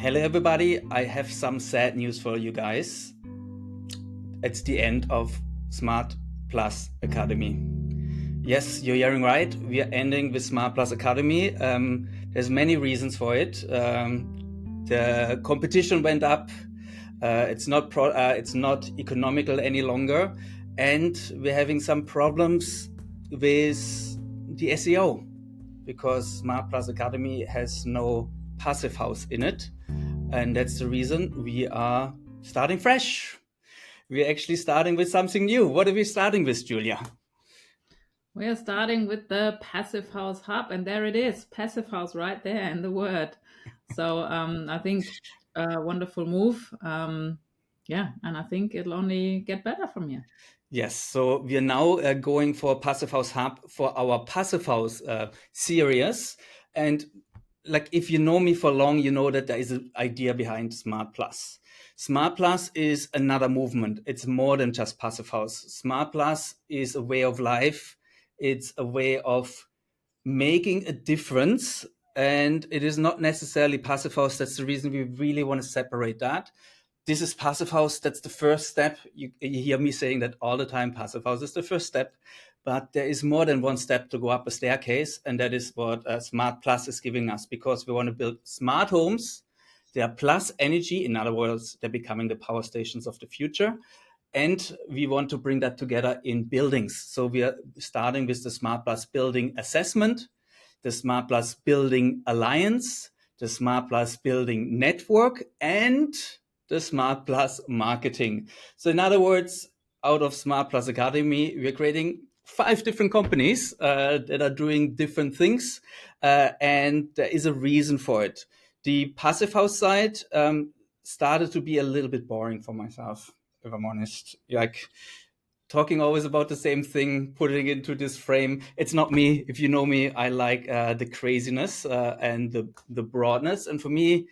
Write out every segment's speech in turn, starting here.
Hello everybody, I have some sad news for you guys. It's the end of Smart Plus Academy. Yes, you're hearing right. We are ending with Smart Plus Academy. There's many reasons for it. The competition went up. It's not economical any longer, and we're having some problems with the SEO because Smart Plus Academy has no Passivhaus in it. And that's the reason we are starting fresh. We're actually starting with something new. What are we starting with, Julia? We are starting with the Passivhaus HUB, and there it is, Passivhaus right there in the word. So I think a wonderful move. And I think it'll only get better from here. Yes, so we are now going for Passivhaus HUB for our Passivhaus series. And like if you know me for long, you know that there is an idea behind Smart Plus. Smart Plus is another movement. It's more than just Passivhaus. Smart Plus is a way of life. It's a way of making a difference, and it is not necessarily Passivhaus. That's the reason we really want to separate that. This is Passivhaus. That's the first step. You hear me saying that all the time. Passivhaus is the first step, but there is more than one step to go up a staircase, and that is what Smart Plus is giving us, because we want to build smart homes. They are plus energy. In other words, they're becoming the power stations of the future. And we want to bring that together in buildings. So we are starting with the Smart Plus Building Assessment, the Smart Plus Building Alliance, the Smart Plus Building Network, and the Smart Plus Marketing. So in other words, out of Smart Plus Academy, we're creating 5 different companies that are doing different things, and there is a reason for it. The Passivhaus side started to be a little bit boring for myself, if I'm honest. Like talking always about the same thing, putting it into this frame. It's not me. If you know me, I like the craziness and the broadness. And for me,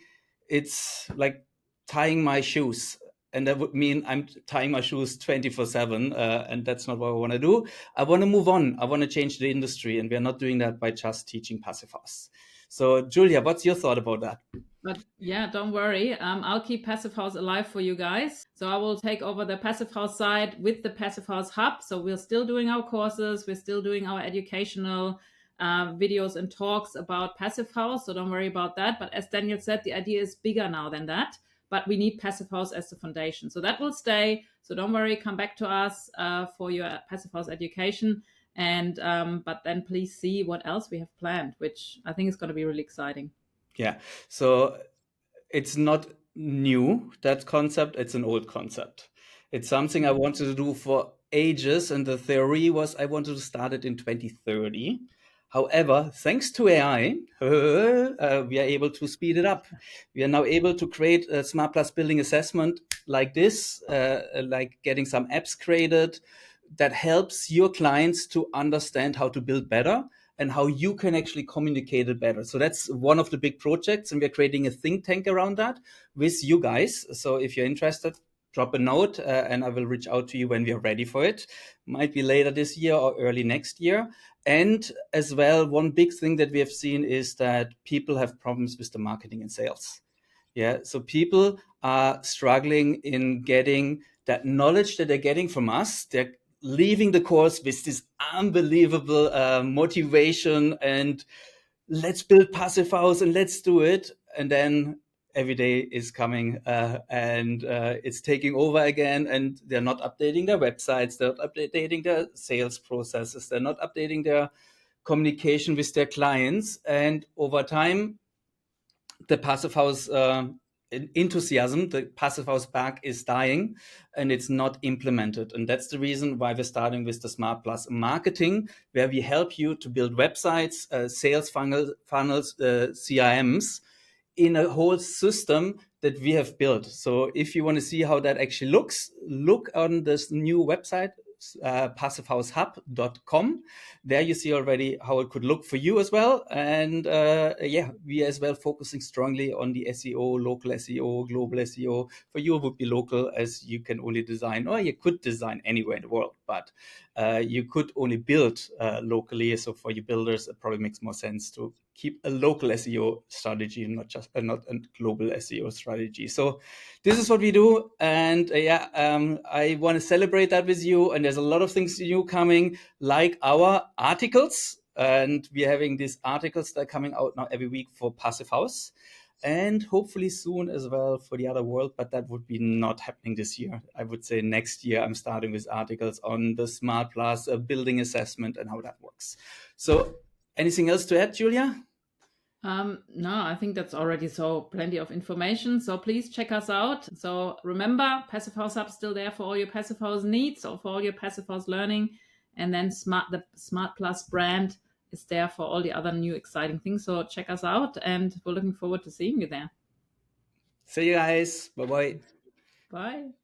it's like tying my shoes. And that would mean I'm tying my shoes 24/7, and that's not what I want to do. I want to move on. I want to change the industry, and we're not doing that by just teaching Passivhaus. So, Julia, what's your thought about that? But yeah, don't worry. I'll keep Passivhaus alive for you guys. So I will take over the Passivhaus side with the Passivhaus HUB. So we're still doing our courses. We're still doing our educational videos and talks about Passivhaus. So don't worry about that. But as Daniel said, the idea is bigger now than that. But we need Passivhaus as the foundation. So that will stay. So don't worry. Come back to us for your Passivhaus education. And but then please see what else we have planned, which I think is going to be really exciting. Yeah. So it's not new, that concept. It's an old concept. It's something I wanted to do for ages. And the theory was I wanted to start it in 2030. However, thanks to AI, we are able to speed it up. We are now able to create a Smart Plus building assessment like this, like getting some apps created that helps your clients to understand how to build better and how you can actually communicate it better. So that's one of the big projects, and we're creating a think tank around that with you guys. So if you're interested, drop a note and I will reach out to you when we are ready for it. Might be later this year or early next year. And as well, one big thing that we have seen is that people have problems with the marketing and sales. Yeah, so people are struggling in getting that knowledge that they're getting from us. They're leaving the course with this unbelievable motivation and let's build Passivhaus and let's do it. And then every day is coming and it's taking over again, and they're not updating their websites, they're not updating their sales processes, they're not updating their communication with their clients. And over time, the Passivhaus enthusiasm, the Passivhaus bug is dying and it's not implemented. And that's the reason why we're starting with the Smart Plus Marketing, where we help you to build websites, sales funnels, CRMs in a whole system that we have built. So if you want to see how that actually looks, look on this new website, passivhaushub.com. There you see already how it could look for you as well. And we as well focusing strongly on the SEO, local SEO, global SEO. For you, it would be local, as you can only design, or you could design anywhere in the world, but you could only build locally. So for you builders, it probably makes more sense to keep a local SEO strategy, not a global SEO strategy. So this is what we do, and I want to celebrate that with you. And there's a lot of things new coming, like our articles, and we're having these articles that are coming out now every week for Passive House, and hopefully soon as well for the other world, but that would be not happening this year. I would say next year I'm starting with articles on the Smart Plus building assessment and how that works. So anything else to add, Julia? No, I think that's already so plenty of information. So please check us out. So remember, Passive House Hub is still there for all your Passive House needs or for all your Passive House learning. And then the Smart Plus brand is there for all the other new exciting things. So check us out, and we're looking forward to seeing you there. See you guys. Bye-bye. Bye.